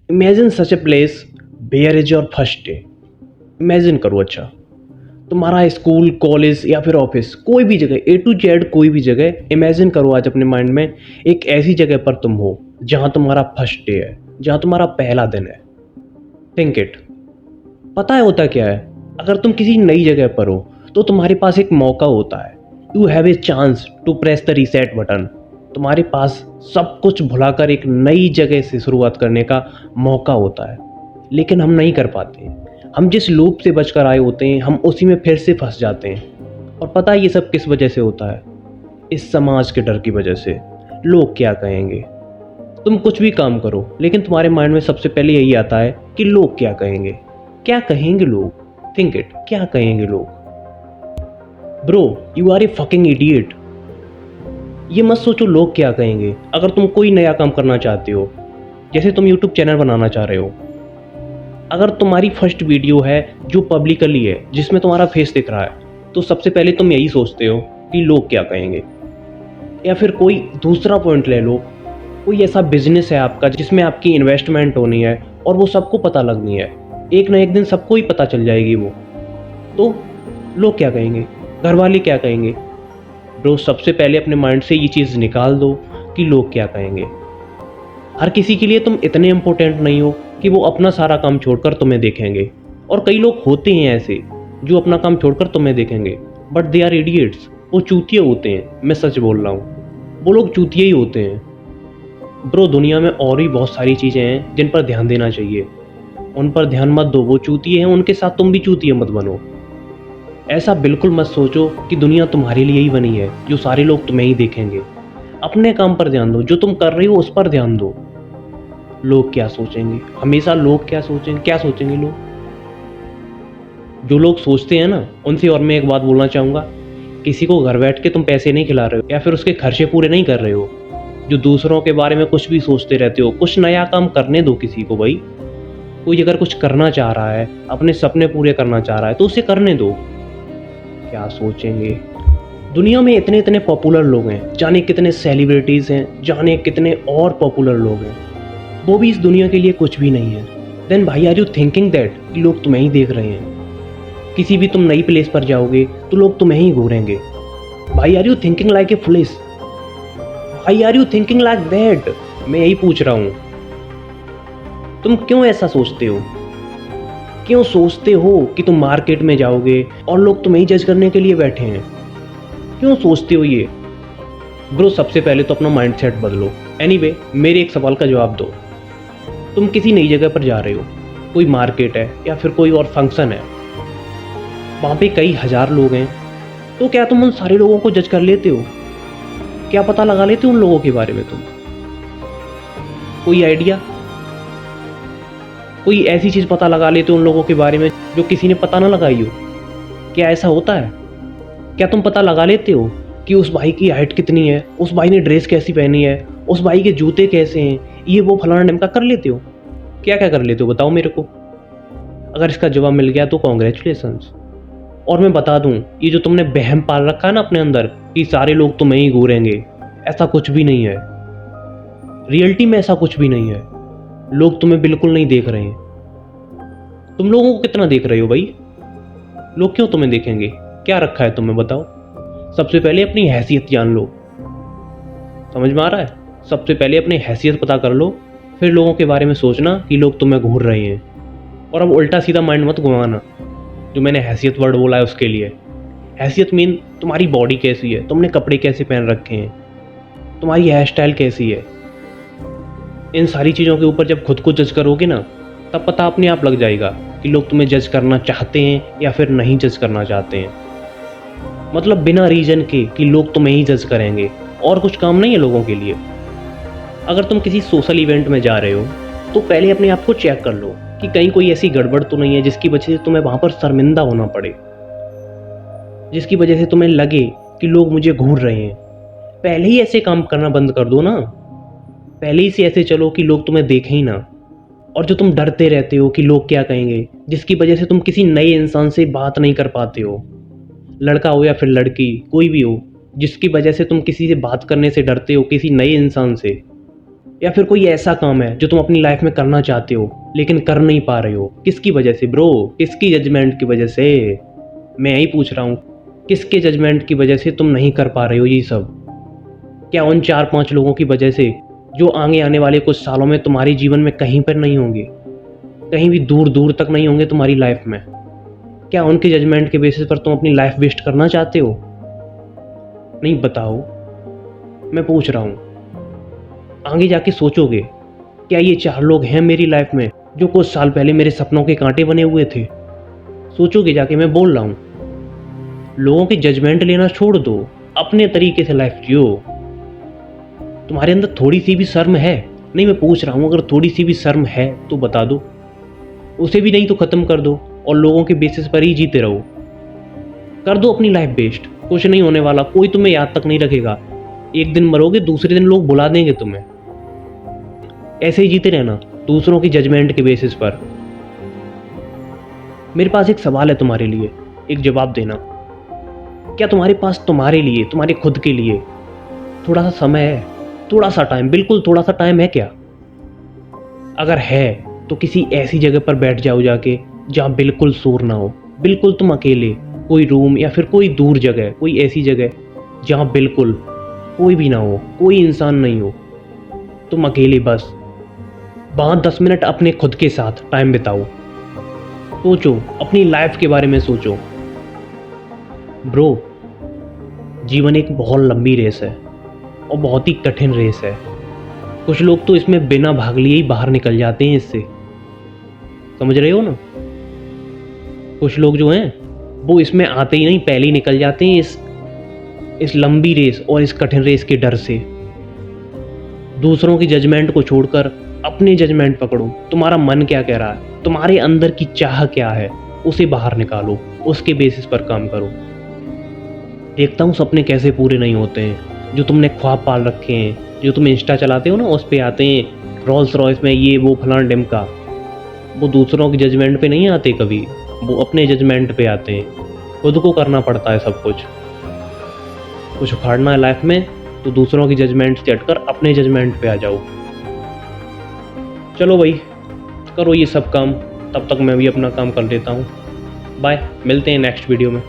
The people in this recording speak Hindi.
Imagine such a place where is your first day. Imagine करो, अच्छा तुम्हारा स्कूल, कॉलेज या फिर ऑफिस, कोई भी जगह, ए टू जेड कोई भी जगह। इमेजिन करो आज अपने माइंड में एक ऐसी जगह पर तुम हो जहाँ तुम्हारा फर्स्ट डे है, जहाँ तुम्हारा पहला दिन है। Think it. पता है होता क्या है? अगर तुम किसी नई जगह पर हो तो तुम्हारे पास एक मौका होता है। You have a chance to press the reset button. तुम्हारे पास सब कुछ भुलाकर एक नई जगह से शुरुआत करने का मौका होता है, लेकिन हम नहीं कर पाते। हम जिस लूप से बचकर आए होते हैं, हम उसी में फिर से फंस जाते हैं। और पता है ये सब किस वजह से होता है? इस समाज के डर की वजह से। लोग क्या कहेंगे? तुम कुछ भी काम करो, लेकिन तुम्हारे माइंड में सबसे पहले यही आता है कि लोग क्या कहेंगे। क्या कहेंगे लोग? थिंक इट, क्या कहेंगे लोग? Bro, you are a fucking idiot. ये मत सोचो लोग क्या कहेंगे। अगर तुम कोई नया काम करना चाहते हो, जैसे तुम यूट्यूब चैनल बनाना चाह रहे हो, अगर तुम्हारी फर्स्ट वीडियो है जो पब्लिकली है, जिसमें तुम्हारा फेस दिख रहा है, तो सबसे पहले तुम यही सोचते हो कि लोग क्या कहेंगे। या फिर कोई दूसरा पॉइंट ले लो, कोई ऐसा बिजनेस है आपका जिसमें आपकी इन्वेस्टमेंट होनी है और वो सबको पता लगनी है। एक ना एक दिन सबको ही पता चल जाएगी वो। तो लोग क्या कहेंगे? घर वाले क्या कहेंगे? ब्रो, सबसे पहले अपने माइंड से ये चीज़ निकाल दो कि लोग क्या कहेंगे। हर किसी के लिए तुम इतने इम्पोर्टेंट नहीं हो कि वो अपना सारा काम छोड़कर तुम्हें देखेंगे। और कई लोग होते हैं ऐसे जो अपना काम छोड़कर तुम्हें देखेंगे, बट दे आर इडियट्स। वो चूतिए होते हैं, मैं सच बोल रहा हूँ, वो लोग चूतिए ही होते हैं। ब्रो, दुनिया में और भी बहुत सारी चीज़ें हैं जिन पर ध्यान देना चाहिए, उन पर ध्यान मत दो। वो चूतिए हैं, उनके साथ तुम भी चूतिए मत बनो। ऐसा बिल्कुल मत सोचो कि दुनिया तुम्हारे लिए ही बनी है, जो सारे लोग तुम्हें ही देखेंगे। अपने काम पर ध्यान दो, जो तुम कर रही हो उस पर ध्यान दो। लोग क्या सोचेंगे? हमेशा लोग क्या सोचेंगे? क्या सोचेंगे लोग? जो लोग सोचते हैं ना, उनसे और मैं एक बात बोलना चाहूँगा। किसी को घर बैठ के तुम पैसे नहीं खिला रहे हो या फिर उसके खर्चे पूरे नहीं कर रहे हो। जो दूसरों के बारे में कुछ भी सोचते रहते हो, कुछ नया काम करने दो किसी को भाई। कोई अगर कुछ करना चाह रहा है, अपने सपने पूरे करना चाह रहा है, तो उसे करने दो। क्या सोचेंगे? दुनिया में इतने इतने पॉपुलर लोग हैं, जाने कितने सेलिब्रिटीज़ हैं, जाने कितने और पॉपुलर लोग हैं, वो भी इस दुनिया के लिए कुछ भी नहीं है। देन भाई, आर यू थिंकिंग दैट कि लोग तुम्हें ही देख रहे हैं? किसी भी तुम नई प्लेस पर जाओगे तो लोग तुम्हें ही घूरेंगे। भाई, are you thinking like a police? भाई, are you thinking like that? मैं यही पूछ रहा हूँ। तुम क्यों ऐसा सोचते हो? क्यों सोचते हो कि तुम मार्केट में जाओगे और लोग तुम्हें ही जज करने के लिए बैठे हैं? क्यों सोचते हो ये? ब्रो, सबसे पहले तो अपना माइंडसेट बदलो। एनीवे, मेरे एक सवाल का जवाब दो। तुम किसी नई जगह पर जा रहे हो, कोई मार्केट है या फिर कोई और फंक्शन है, वहाँ पे कई हजार लोग हैं, तो क्या तुम उन सारे लोगों को जज कर लेते हो? क्या पता लगा लेते हो उन लोगों के बारे में तुम? कोई आइडिया? कोई ऐसी चीज़ पता लगा लेते हो उन लोगों के बारे में जो किसी ने पता ना लगाई हो? क्या ऐसा होता है? क्या तुम पता लगा लेते हो कि उस भाई की हाइट कितनी है, उस भाई ने ड्रेस कैसी पहनी है, उस भाई के जूते कैसे हैं, ये वो फलाना ढिमका कर लेते हो? क्या क्या कर लेते हो बताओ मेरे को। अगर इसका जवाब मिल गया तो कॉन्ग्रेचुलेसन्स। और मैं बता दूं, ये जो तुमने वहम पाल रखा है ना अपने अंदर कि सारे लोग तुम्हें ही घूरेंगे, ऐसा कुछ भी नहीं है। रियलिटी में ऐसा कुछ भी नहीं है। लोग तुम्हें बिल्कुल नहीं देख रहे हैं। तुम लोगों को कितना देख रहे हो भाई? लोग क्यों तुम्हें देखेंगे? क्या रखा है तुम्हें बताओ। सबसे पहले अपनी हैसियत जान लो। समझ में आ रहा है? सबसे पहले अपनी हैसियत पता कर लो, फिर लोगों के बारे में सोचना कि लोग तुम्हें घूर रहे हैं। और अब उल्टा सीधा माइंड मत घुमाना जो मैंने हैसियत वर्ड बोला है उसके लिए। हैसियत मीन तुम्हारी बॉडी कैसी है, तुमने कपड़े कैसे पहन रखे हैं, तुम्हारी हेयर स्टाइल कैसी है। इन सारी चीज़ों के ऊपर जब खुद को जज करोगे ना, तब पता अपने आप लग जाएगा कि लोग तुम्हें जज करना चाहते हैं या फिर नहीं जज करना चाहते हैं। मतलब बिना रीजन के कि लोग तुम्हें ही जज करेंगे, और कुछ काम नहीं है लोगों के लिए। अगर तुम किसी सोशल इवेंट में जा रहे हो तो पहले अपने आप को चेक कर लो कि कहीं कोई ऐसी गड़बड़ तो नहीं है जिसकी वजह से तुम्हें वहाँ पर शर्मिंदा होना पड़े, जिसकी वजह से तुम्हें लगे कि लोग मुझे घूर रहे हैं। पहले ही ऐसे काम करना बंद कर दो ना। पहले ही से ऐसे चलो कि लोग तुम्हें देखें ही ना। और जो तुम डरते रहते हो कि लोग क्या कहेंगे, जिसकी वजह से तुम किसी नए इंसान से बात नहीं कर पाते हो, लड़का हो या फिर लड़की, कोई भी हो, जिसकी वजह से तुम किसी से बात करने से डरते हो, किसी नए इंसान से, या फिर कोई ऐसा काम है जो तुम अपनी लाइफ में करना चाहते हो लेकिन कर नहीं पा रहे हो? किसकी वजह से ब्रो? किसकी जजमेंट की वजह से? मैं यही पूछ रहा हूँ, किसके जजमेंट की वजह से तुम नहीं कर पा रहे हो ये सब? क्या उन 4-5 लोगों की वजह से जो आगे आने वाले कुछ सालों में तुम्हारे जीवन में कहीं पर नहीं होंगे, कहीं भी दूर दूर तक नहीं होंगे तुम्हारी लाइफ में? क्या उनके जजमेंट के बेसिस पर तुम अपनी लाइफ वेस्ट करना चाहते हो? नहीं, बताओ, मैं पूछ रहा हूँ। आगे जाके सोचोगे, क्या ये 4 लोग हैं मेरी लाइफ में जो कुछ साल पहले मेरे सपनों के कांटे बने हुए थे? सोचोगे जाके, मैं बोल रहा हूँ। लोगों की जजमेंट लेना छोड़ दो, अपने तरीके से लाइफ जियो। तुम्हारे अंदर थोड़ी सी भी शर्म है? नहीं, मैं पूछ रहा हूँ, अगर थोड़ी सी भी शर्म है तो बता दो। उसे भी नहीं तो ख़त्म कर दो और लोगों के बेसिस पर ही जीते रहो। कर दो अपनी लाइफ वेस्ट, कुछ नहीं होने वाला, कोई तुम्हें याद तक नहीं रखेगा। एक दिन मरोगे, दूसरे दिन लोग भुला देंगे तुम्हें। ऐसे ही जीते रहना दूसरों की जजमेंट के बेसिस पर। मेरे पास एक सवाल है तुम्हारे लिए, एक जवाब देना। क्या तुम्हारे पास तुम्हारे लिए, तुम्हारे खुद के लिए थोड़ा सा समय है? थोड़ा सा टाइम, बिल्कुल थोड़ा सा टाइम है क्या? अगर है तो किसी ऐसी जगह पर बैठ जाओ जाके जहाँ बिल्कुल शोर ना हो, बिल्कुल तुम अकेले, कोई रूम या फिर कोई दूर जगह, कोई ऐसी जगह जहाँ बिल्कुल कोई भी ना हो, कोई इंसान नहीं हो, तुम अकेले बस वहाँ 10 मिनट अपने खुद के साथ टाइम बिताओ। सोचो, अपनी लाइफ के बारे में सोचो। ब्रो, जीवन एक बहुत लंबी रेस है और बहुत ही कठिन रेस है। कुछ लोग तो इसमें बिना भाग लिए ही बाहर निकल जाते हैं इससे, समझ रहे हो ना? कुछ लोग जो हैं वो इसमें आते ही नहीं, पहले ही निकल जाते हैं इस लंबी रेस और इस कठिन रेस के डर से। दूसरों की जजमेंट को छोड़कर अपनी जजमेंट पकड़ो। तुम्हारा मन क्या कह रहा है, तुम्हारे अंदर की चाह क्या है, उसे बाहर निकालो, उसके बेसिस पर काम करो। देखता हूँ सपने कैसे पूरे नहीं होते हैं जो तुमने ख्वाब पाल रखे हैं। जो तुम इंस्टा चलाते हो ना, उस पे आते हैं रोल्स रॉयस में ये वो फलान डिमका। वो दूसरों की जजमेंट पे नहीं आते कभी, वो अपने जजमेंट पे आते हैं। खुद को करना पड़ता है सब कुछ उखाड़ना है लाइफ में तो दूसरों की जजमेंट से हटकर अपने जजमेंट पे आ जाओ। चलो भाई, करो ये सब काम, तब तक मैं भी अपना काम कर लेता हूँ। बाय, मिलते हैं नेक्स्ट वीडियो में।